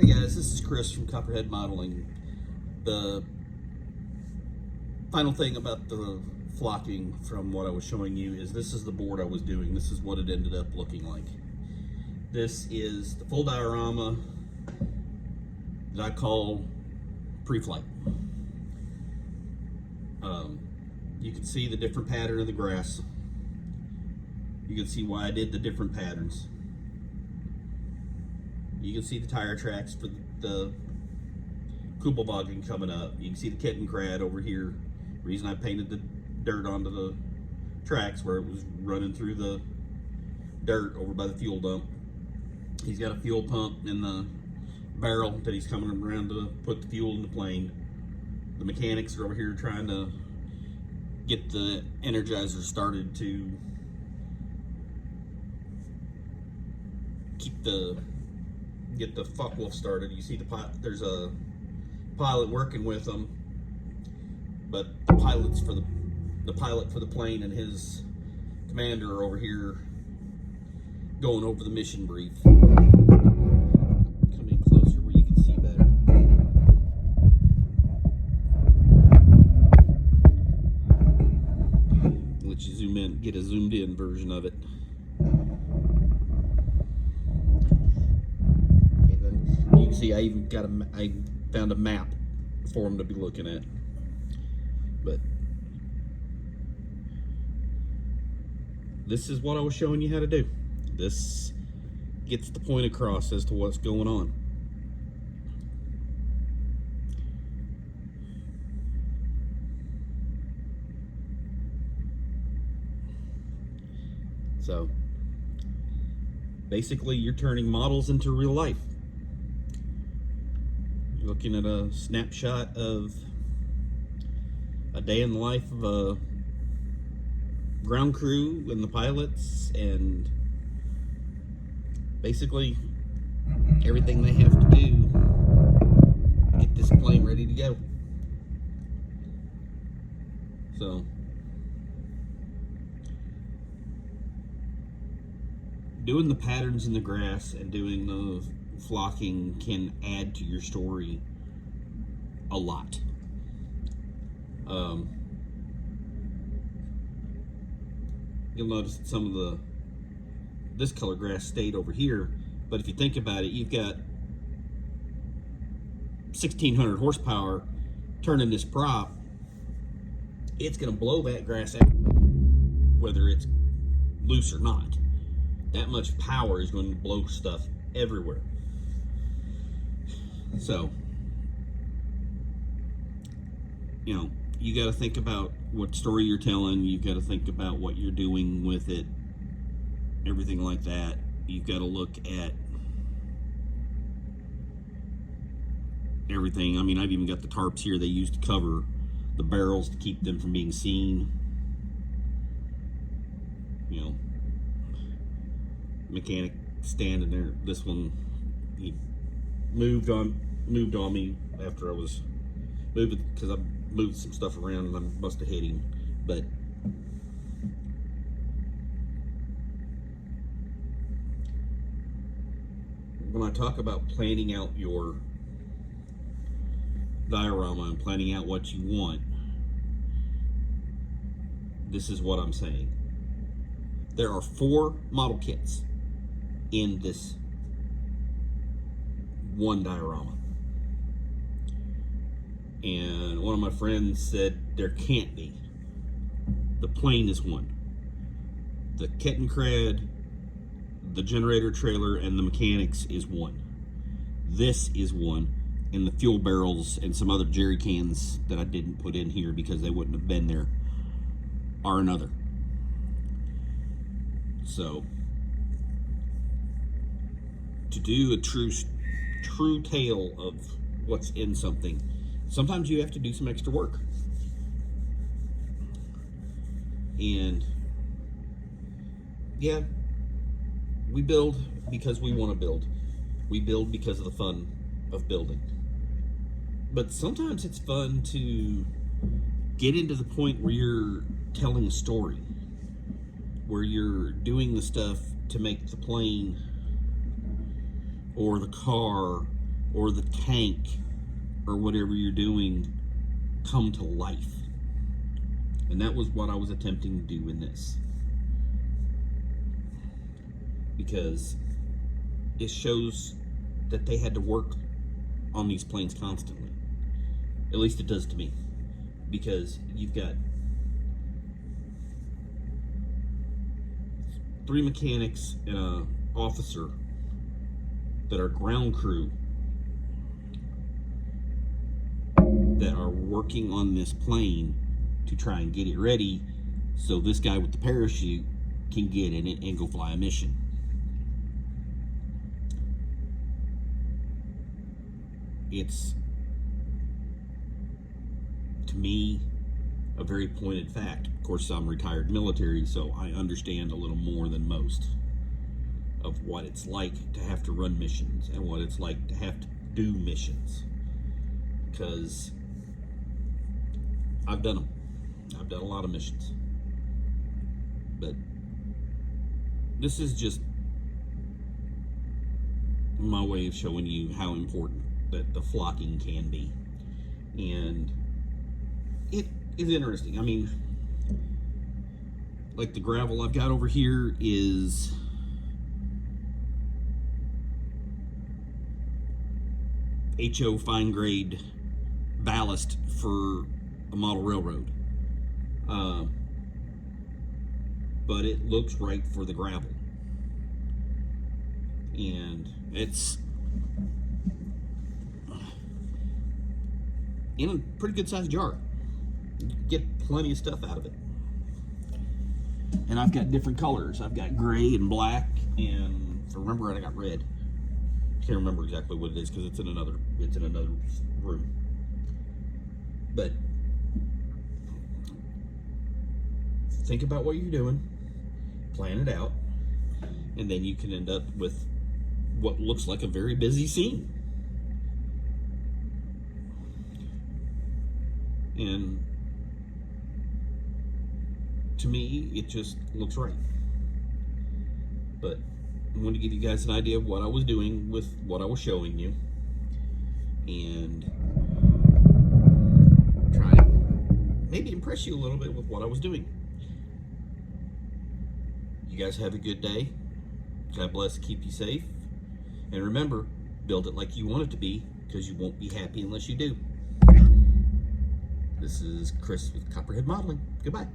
Hey guys, this is Chris from Copperhead Modeling. The final thing about the flocking from what I was showing you is this is the board I was doing. This is what it ended up looking like. This is the full diorama that I call pre-flight. You can see the different pattern of the grass. You can see why I did the different patterns. You can see the tire tracks for the Kubelwagen coming up. You can see the kitten crad over here. The reason I painted the dirt onto the tracks where it was running through the dirt over by the fuel dump. He's got a fuel pump in the barrel that he's coming around to put the fuel in the plane. The mechanics are over here trying to get the energizer started to get the Focke-Wulf started. You see there's a pilot working with them, but the pilot for the plane and his commander are over here going over the mission brief. Come in closer where you can see better. Let you zoom in, get a zoomed in version of it. You can see I even I found a map for him to be looking at. But this is what I was showing you how to do. This gets the point across as to what's going on. So basically you're turning models into real life. You're looking at a snapshot of a day in the life of a ground crew and the pilots, and basically everything they have to do to get this plane ready to go. So doing the patterns in the grass and doing the flocking can add to your story a lot. You'll notice that some of this color grass stayed over here, but if you think about it, you've got 1,600 horsepower turning this prop. It's going to blow that grass out, whether it's loose or not. That much power is going to blow stuff everywhere. So, you know, you got to think about what story you're telling. You've got to think about what you're doing with it, everything like that. You've got to look at everything. I mean, I've even got the tarps here they use to cover the barrels to keep them from being seen. You know, mechanic standing there. This one, he moved on me after I was moving, because I moved some stuff around and I must have hit him. But when I talk about planning out your diorama and planning out what you want, this is what I'm saying. There are 4 model kits in this one diorama. And one of my friends said there can't be. The plane is one. The kitten crad, the generator trailer, and the mechanics is one. This is one. And the fuel barrels and some other jerry cans that I didn't put in here because they wouldn't have been there are another. So to do a true tale of what's in something, sometimes you have to do some extra work. And yeah, we build because we want to build. We build because of the fun of building. But sometimes it's fun to get into the point where you're telling a story, where you're doing the stuff to make the plane or the car or the tank or whatever you're doing come to life. And that was what I was attempting to do in this. Because it shows that they had to work on these planes constantly. At least it does to me. Because you've got 3 mechanics and an officer that are ground crew that are working on this plane to try and get it ready so this guy with the parachute can get in it and go fly a mission. It's, to me, a very pointed fact. Of course, I'm retired military, so I understand a little more than most of what it's like to have to run missions and what it's like to have to do missions. Because I've done them. I've done a lot of missions. But this is just my way of showing you how important that the flocking can be. And it is interesting. I mean, like the gravel I've got over here is HO fine grade ballast for a model railroad. But it looks right for the gravel. And it's in a pretty good sized jar. You get plenty of stuff out of it. And I've got different colors. I've got gray and black, and if I remember right, I got red. I can't remember exactly what it is because it's in another room. But think about what you're doing, plan it out, and then you can end up with what looks like a very busy scene. And to me, it just looks right. But I wanted to give you guys an idea of what I was doing with what I was showing you, and try to maybe impress you a little bit with what I was doing. You guys have a good day. God bless, keep you safe. And remember, build it like you want it to be, because you won't be happy unless you do. This is Chris with Copperhead Modeling. Goodbye.